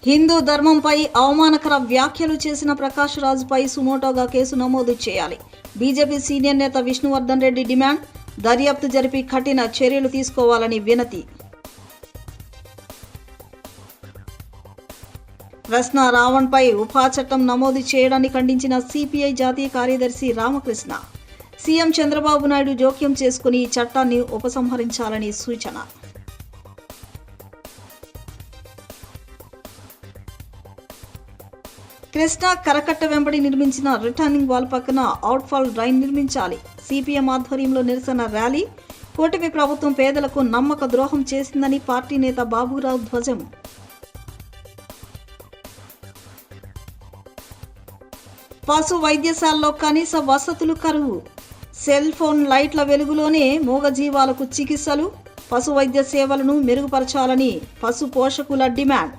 హిందూ ధర్మంపై అవమానకర వ్యాఖ్యలు చేసిన ప్రకాష్ రాజ్పై సుమోటోగా కేసు నమోదు చేయాలి. బీజేపీ సీనియర్ నేత విష్ణువర్ధన్ రెడ్డి డిమాండ్. దర్యాప్తు జరిపి కఠిన చర్యలు తీసుకోవాలని వినతి. ప్రశ్న రావణ్పై ఉపా చట్టం నమోదు చేయడాన్ని ఖండించిన సిపిఐ జాతీయ కార్యదర్శి రామకృష్ణ. సీఎం చంద్రబాబు నాయుడు జోక్యం చేసుకుని ఈ చట్టాన్ని ఉపసంహరించాలని సూచన. కృష్ణా కరకట్ట వెంబడి నిర్మించిన రిటర్నింగ్ వాల్ పక్కన అవుట్ఫాల్ డ్రైన్ నిర్మించాలి. సిపిఎం ఆధ్వర్యంలో నిరసన ర్యాలీ. కూటమి ప్రభుత్వం పేదలకు నమ్మక ద్రోహం చేసిందని పార్టీ నేత బాబురావు ధ్వజం. పశు వైద్యశాలలో కనీస వసతులు కరువు. సెల్ ఫోన్ లైట్ల వెలుగులోనే మూగజీవాలకు చికిత్సలు. పశు వైద్య సేవలను మెరుగుపరచాలని పశు పోషకుల డిమాండ్.